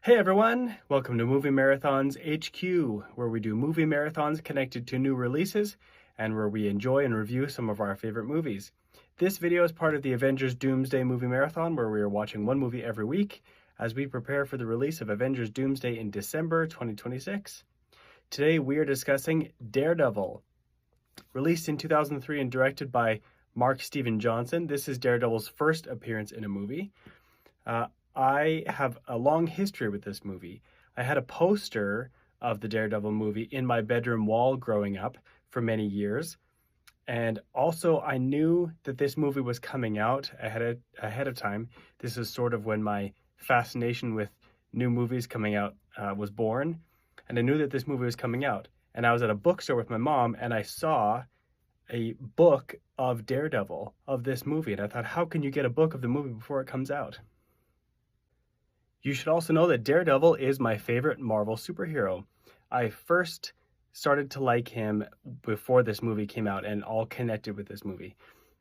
Hey everyone, welcome to Movie Marathons HQ, where we do movie marathons connected to new releases and where we enjoy and review some of our favorite movies. This video is part of the Avengers Doomsday Movie Marathon, where we are watching one movie every week as we prepare for the release of Avengers Doomsday in December 2026. Today we are discussing Daredevil. Released in 2003 and directed by Mark Steven Johnson, this is Daredevil's first appearance in a movie. I have a long history with this movie. I had a poster of the Daredevil movie in my bedroom wall growing up for many years. And also I knew that this movie was coming out ahead of time. This is sort of when my fascination with new movies coming out was born. And I knew that this movie was coming out. And I was at a bookstore with my mom and I saw a book of Daredevil, of this movie. And I thought, how can you get a book of the movie before it comes out? You should also know that Daredevil is my favorite Marvel superhero. I first started to like him before this movie came out and all connected with this movie.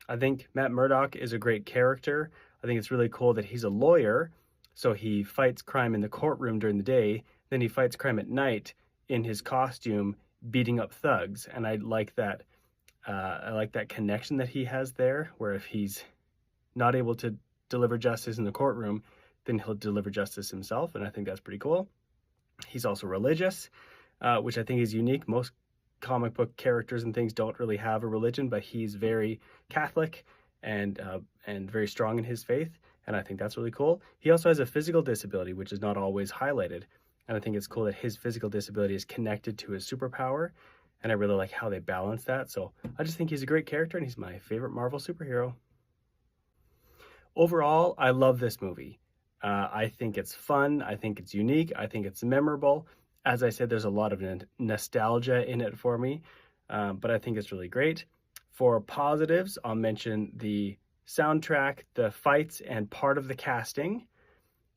I think Matt Murdock is a great character. I think it's really cool that he's a lawyer, so he fights crime in the courtroom during the day, then he fights crime at night in his costume, beating up thugs. And I like that connection that he has there, where if he's not able to deliver justice in the courtroom, then he'll deliver justice himself, and I think that's pretty cool. He's also religious, which I think is unique. Most comic book characters and things don't really have a religion, but he's very Catholic and very strong in his faith, and I think that's really cool. He also has a physical disability, which is not always highlighted, and I think it's cool that his physical disability is connected to his superpower, and I really like how they balance that. So I just think he's a great character, and he's my favorite Marvel superhero. Overall, I love this movie. I think it's fun, I think it's unique, I think it's memorable. As I said, there's a lot of nostalgia in it for me, but I think it's really great. For positives, I'll mention the soundtrack, the fights, and part of the casting.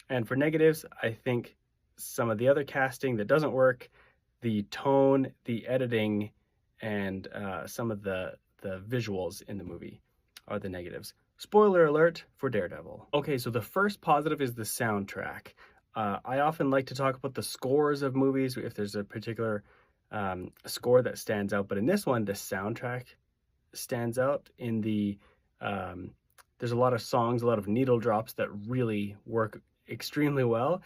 And for negatives, I think some of the other casting that doesn't work, the tone, the editing, and some of the visuals in the movie are the negatives. Spoiler alert for Daredevil. Okay, so the first positive is the soundtrack. I often like to talk about the scores of movies if there's a particular score that stands out, but in this one, the soundtrack stands out in the, there's a lot of songs, a lot of needle drops that really work extremely well.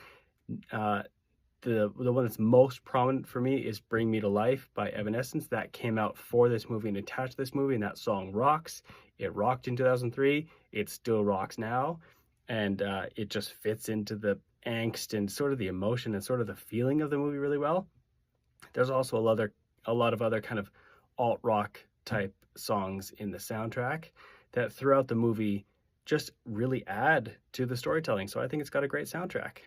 The one that's most prominent for me is Bring Me to Life by Evanescence. That came out for this movie and attached to this movie, and that song rocks. It rocked in 2003. It still rocks now. And it just fits into the angst and sort of the emotion and sort of the feeling of the movie really well. There's also a lot of other kind of alt-rock type songs in the soundtrack that throughout the movie just really add to the storytelling. So I think it's got a great soundtrack.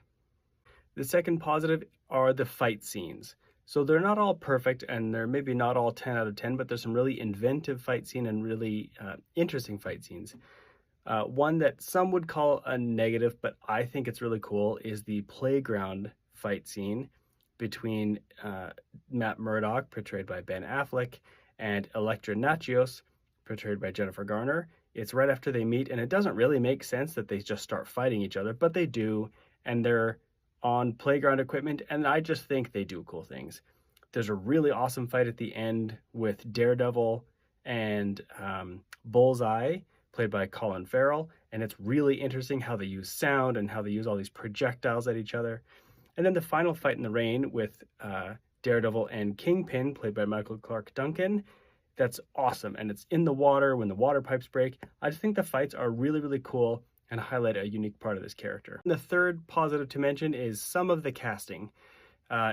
The second positive are the fight scenes. So they're not all perfect and they're maybe not all 10 out of 10, but there's some really inventive fight scene and really interesting fight scenes. One that some would call a negative, but I think it's really cool, is the playground fight scene between Matt Murdock, portrayed by Ben Affleck, and Elektra Natchios, portrayed by Jennifer Garner. It's right after they meet, and it doesn't really make sense that they just start fighting each other, but they do, and they're on playground equipment, and I just think they do cool things. There's a really awesome fight at the end with Daredevil and Bullseye, played by Colin Farrell, and it's really interesting how they use sound and how they use all these projectiles at each other. And then the final fight in the rain with Daredevil and Kingpin, played by Michael Clarke Duncan, that's awesome, and it's in the water when the water pipes break. I just think the fights are really, really cool and highlight a unique part of this character. And the third positive to mention is some of the casting.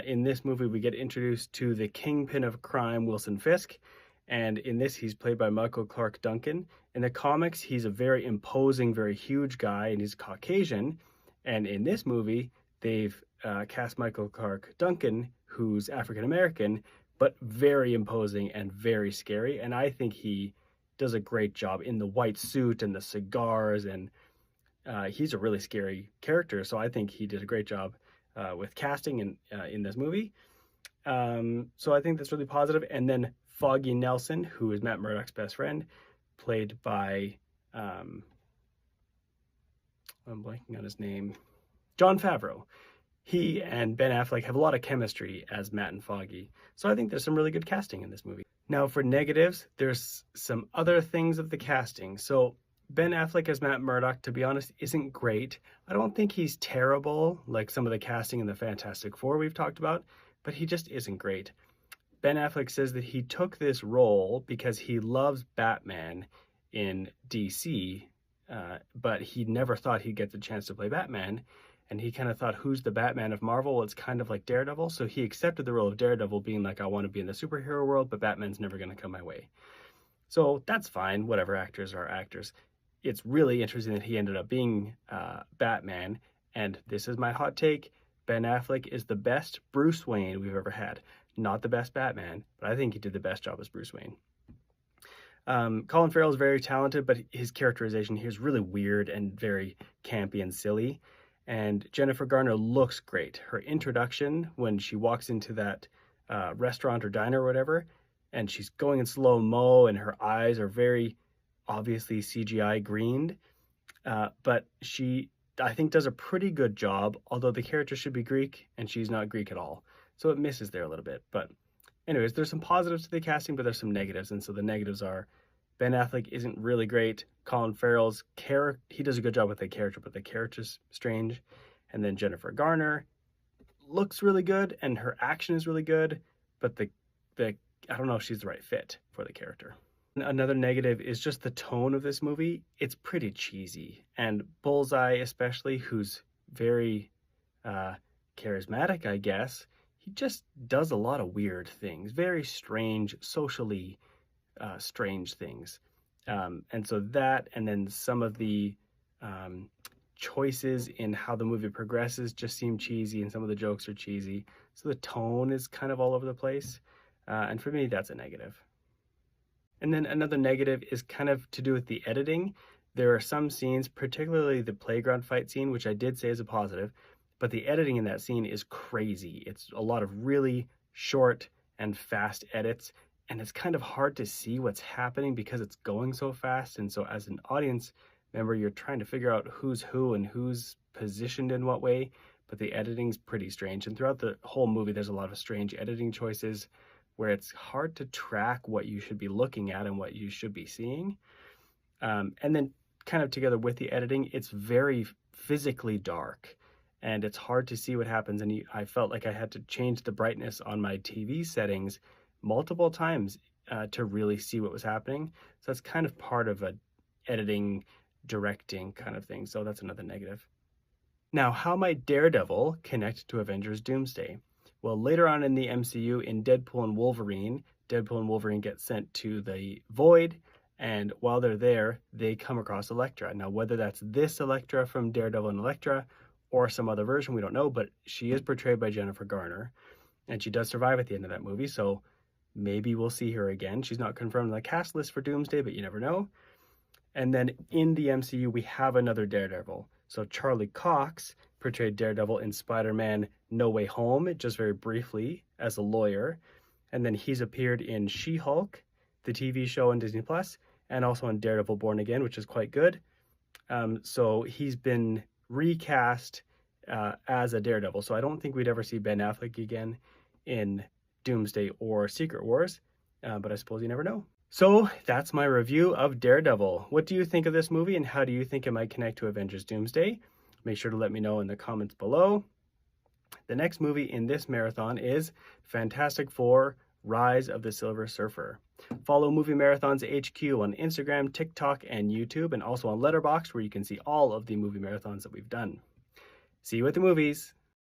In this movie, we get introduced to the kingpin of crime, Wilson Fisk, and in this, he's played by Michael Clarke Duncan. In the comics, he's a very imposing, very huge guy, and he's Caucasian. And in this movie, they've cast Michael Clarke Duncan, who's African-American, but very imposing and very scary. And I think he does a great job in the white suit and the cigars, and he's a really scary character, so I think he did a great job with casting in this movie. So I think that's really positive. And then Foggy Nelson, who is Matt Murdock's best friend, played by, I'm blanking on his name, Jon Favreau. He and Ben Affleck have a lot of chemistry as Matt and Foggy, so I think there's some really good casting in this movie. Now for negatives, there's some other things of the casting. So Ben Affleck as Matt Murdock, to be honest, isn't great. I don't think he's terrible like some of the casting in the Fantastic Four we've talked about, but he just isn't great. Ben Affleck says that he took this role because he loves Batman in DC, but he never thought he'd get the chance to play Batman. And he kind of thought, who's the Batman of Marvel? Well, it's kind of like Daredevil. So he accepted the role of Daredevil, being like, I want to be in the superhero world, but Batman's never going to come my way. So that's fine. Whatever, actors are actors. It's really interesting that he ended up being Batman. And this is my hot take. Ben Affleck is the best Bruce Wayne we've ever had. Not the best Batman, but I think he did the best job as Bruce Wayne. Colin Farrell is very talented, but his characterization here is really weird and very campy and silly. And Jennifer Garner looks great. Her introduction, when she walks into that restaurant or diner or whatever, and she's going in slow-mo and her eyes are very obviously CGI greened, but she, I think, does a pretty good job, although the character should be Greek and she's not Greek at all. So it misses there a little bit. But anyways, there's some positives to the casting, but there's some negatives. And so the negatives are Ben Affleck isn't really great. Colin Farrell's character, he does a good job with the character, but the character's strange. And then Jennifer Garner looks really good and her action is really good, but the I don't know if she's the right fit for the character. Another negative is just the tone of this movie. It's pretty cheesy. And Bullseye especially, who's very charismatic, I guess, he just does a lot of weird things, very strange, socially strange things. And so that, and then some of the choices in how the movie progresses just seem cheesy, and some of the jokes are cheesy. So the tone is kind of all over the place. And for me, that's a negative. And then another negative is kind of to do with the editing. There are some scenes, particularly the playground fight scene, which I did say is a positive, but the editing in that scene is crazy. It's a lot of really short and fast edits, and it's kind of hard to see what's happening because it's going so fast. And so as an audience member, you're trying to figure out who's who and who's positioned in what way, but the editing's pretty strange. And throughout the whole movie, there's a lot of strange editing choices where it's hard to track what you should be looking at and what you should be seeing. And then kind of together with the editing, it's very physically dark and it's hard to see what happens. And I felt like I had to change the brightness on my TV settings multiple times to really see what was happening. So that's kind of part of a editing, directing kind of thing. So that's another negative. Now, how might Daredevil connect to Avengers Doomsday? Well, later on in the MCU, in Deadpool and Wolverine get sent to the Void, and while they're there, they come across Elektra. Now, whether that's this Elektra from Daredevil and Elektra or some other version, we don't know, but she is portrayed by Jennifer Garner, and she does survive at the end of that movie, so maybe we'll see her again. She's not confirmed on the cast list for Doomsday, but you never know. And then in the MCU, we have another Daredevil. So Charlie Cox portrayed Daredevil in Spider-Man No Way Home, just very briefly, as a lawyer. And then he's appeared in She-Hulk, the TV show on Disney+, and also on Daredevil Born Again, which is quite good. So he's been recast as a Daredevil. So I don't think we'd ever see Ben Affleck again in Doomsday or Secret Wars, but I suppose you never know. So that's my review of Daredevil. What do you think of this movie, and how do you think it might connect to Avengers Doomsday? Make sure to let me know in the comments below. The next movie in this marathon is Fantastic Four: Rise of the Silver Surfer. Follow Movie Marathon's HQ on Instagram, TikTok, and YouTube, and also on Letterboxd, where you can see all of the movie marathons that we've done. See you at the movies!